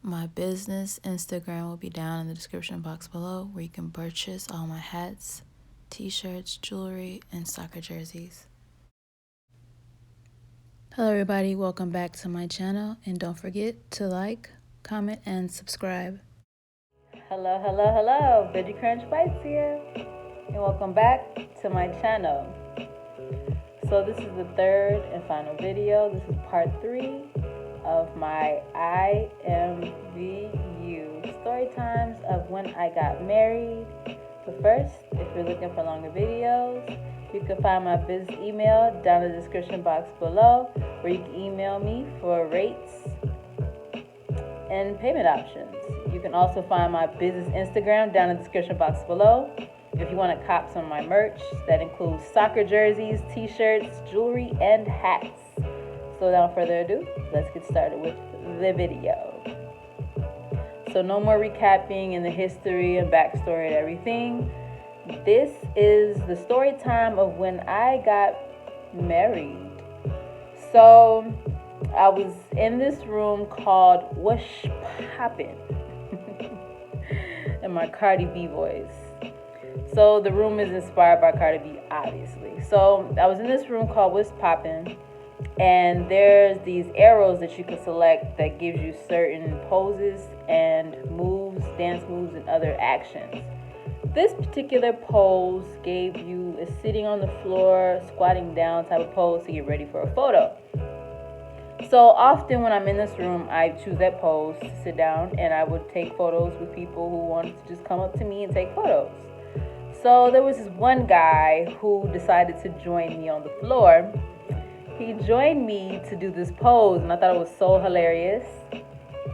My business Instagram will be down in the description box below, where you can purchase all my hats, t-shirts, jewelry, and soccer jerseys. Hello everybody, welcome back to my channel, and don't forget to like, comment, and subscribe. Hello, Veggie Crunch Bites here, and welcome back to my channel. So this is the third and final video. This is part 3 of my IMVU story times of when I got married. But first, if you're looking for longer videos, you can find my business email down in the description box below, where you can email me for rates and payment options. You can also find my business Instagram down in the description box below if you want to cop some of my merch. That includes soccer jerseys, t-shirts, jewelry, and hats. So without further ado, let's get started with the video. So no more recapping in the history and backstory and everything. This is the story time of when I got married. So I was in this room called What's Poppin' in my Cardi B voice. So the room is inspired by Cardi B, obviously. So I was in this room called What's Poppin', and there's these arrows that you can select that gives you certain poses and moves, dance moves, and other actions. This particular pose gave you a sitting on the floor, squatting down type of pose to get ready for a photo. So often when I'm in this room, I choose that pose to sit down, and I would take photos with people who wanted to just come up to me and take photos. So there was this one guy who decided to join me on the floor. He joined me to do this pose, and I thought it was so hilarious.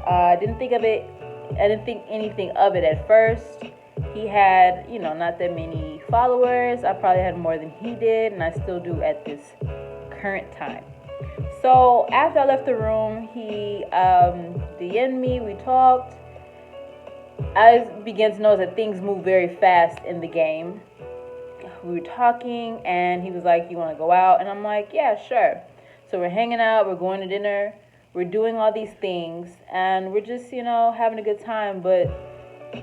I didn't think anything of it at first. He had, not that many followers. I probably had more than he did, and I still do at this current time. So after I left the room, he DM'd me, we talked. I began to notice that things move very fast in the game. We were talking, and he was like, "You want to go out?" And I'm like, "Yeah, sure." So we're hanging out, we're going to dinner, we're doing all these things, and we're just, having a good time. But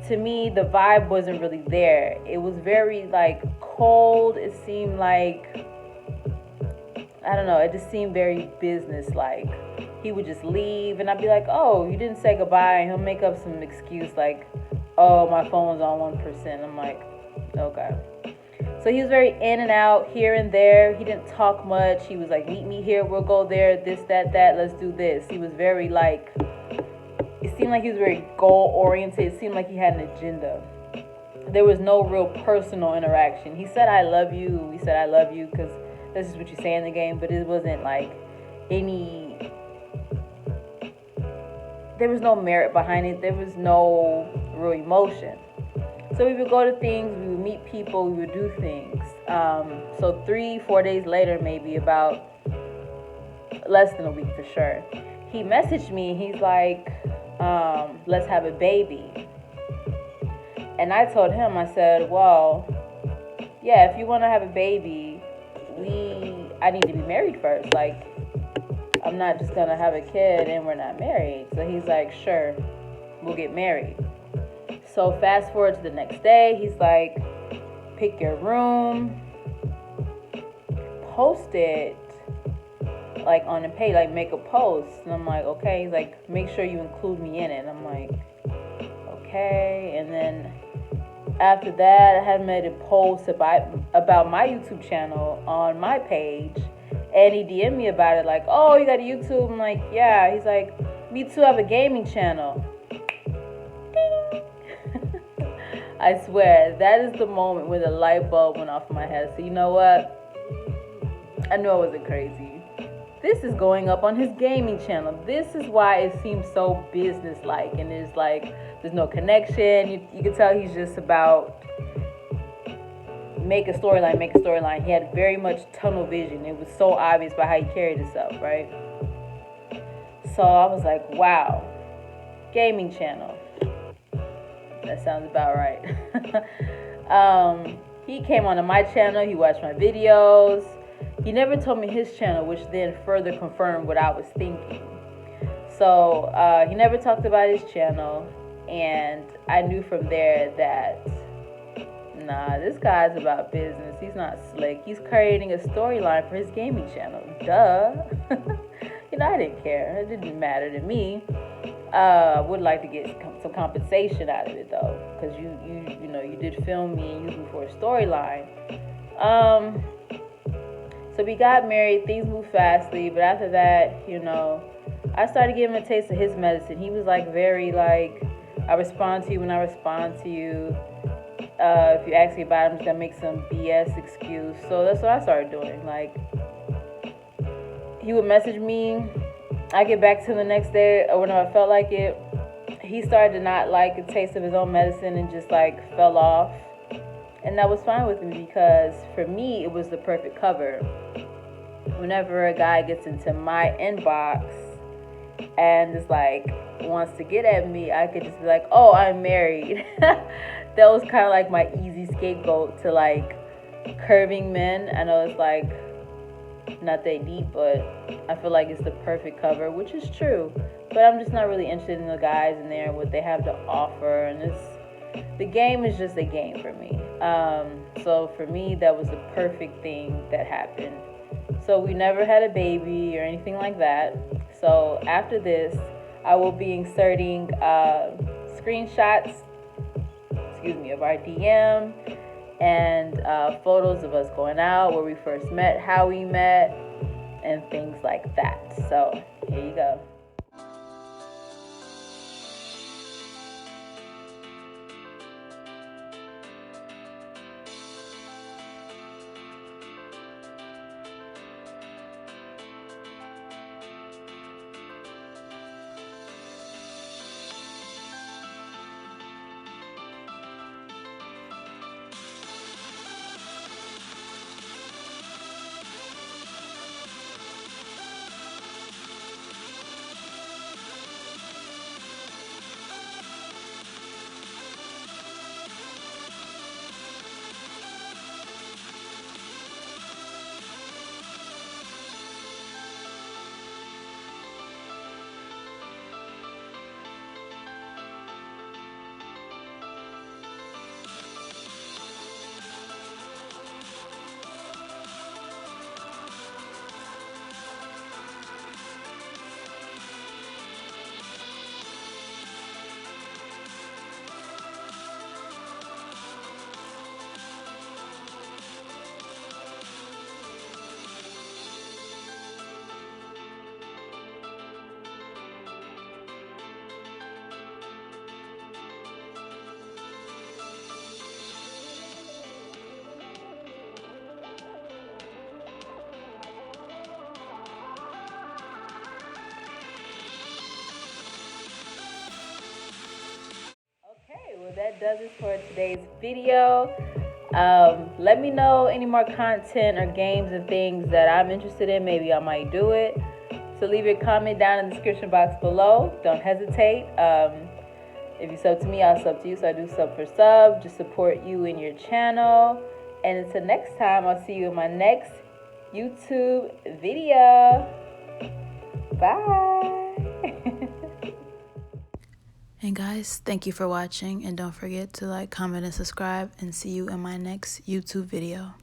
to me, the vibe wasn't really there. It was very, cold. It seemed like, I don't know, it just seemed very business-like. He would just leave, and I'd be like, "Oh, you didn't say goodbye," and he'll make up some excuse like, "Oh, my phone's on 1%. I'm like, okay. So he was very in and out, here and there. He didn't talk much. He was like, "Meet me here, we'll go there, this, that, let's do this." He was very it seemed like he was very goal-oriented. It seemed like he had an agenda. There was no real personal interaction. He said, "I love you." We said, "I love you," because this is what you say in the game, but it wasn't there was no merit behind it. There was no real emotion. So we would go to things, we would meet people, we would do things. So 3-4 days later, maybe, about less than a week for sure, he messaged me. He's like, "Let's have a baby." And I told him, I said, "Well, yeah, if you want to have a baby, I need to be married first. I'm not just going to have a kid and we're not married." So he's like, "Sure, we'll get married." So fast forward to the next day, he's like, "Pick your room, post it, on the page, make a post." And I'm like, "Okay." He's like, "Make sure you include me in it." And I'm like, "Okay." And then after that, I had made a post about my YouTube channel on my page, and he DM'd me about it, like, "Oh, you got a YouTube?" I'm like, "Yeah." He's like, "Me too, I have a gaming channel." Ding. I swear, that is the moment when the light bulb went off in my head. So you know what? I knew I wasn't crazy. This is going up on his gaming channel. This is why it seems so business-like, and there's no connection. You can tell he's just about make a storyline. He had very much tunnel vision. It was so obvious by how he carried himself, right? So I was like, wow, gaming channel. That sounds about right. He came onto my channel. He watched my videos. He never told me his channel, which then further confirmed what I was thinking. So he never talked about his channel, and I knew from there that nah, this guy's about business. He's not slick. He's creating a storyline for his gaming channel. Duh. I didn't care. It didn't matter to me. Would like to get some compensation out of it though, because you did film me and use me for a storyline. So we got married. Things moved fastly, but after that, I started giving him a taste of his medicine. He was very I respond to you when I respond to you. If you ask me about it, I'm just gonna make some BS excuse. So that's what I started doing. He would message me. I get back to him the next day or whenever I felt like it. He started to not like a taste of his own medicine and just fell off. And that was fine with me because for me, it was the perfect cover. Whenever a guy gets into my inbox and is wants to get at me, I could just be like, oh, I'm married. That was kind of my easy scapegoat to curving men. I know it's not that deep, but I feel like it's the perfect cover, which is true. But I'm just not really interested in the guys in there, what they have to offer, and the game is just a game for me. So for me, that was the perfect thing that happened. So we never had a baby or anything like that. So after this, I will be inserting screenshots, of our DM and photos of us going out, where we first met, how we met, and things like that. So here you go. Well, that does it for today's video. Let me know any more content or games and things that I'm interested in. Maybe I might do it. So leave your comment down in the description box below. Don't hesitate. If you sub to me, I'll sub to you. So I do sub for sub. Just support you in your channel. And until next time, I'll see you in my next YouTube video. Bye. And guys, thank you for watching, and don't forget to comment and subscribe, and see you in my next YouTube video.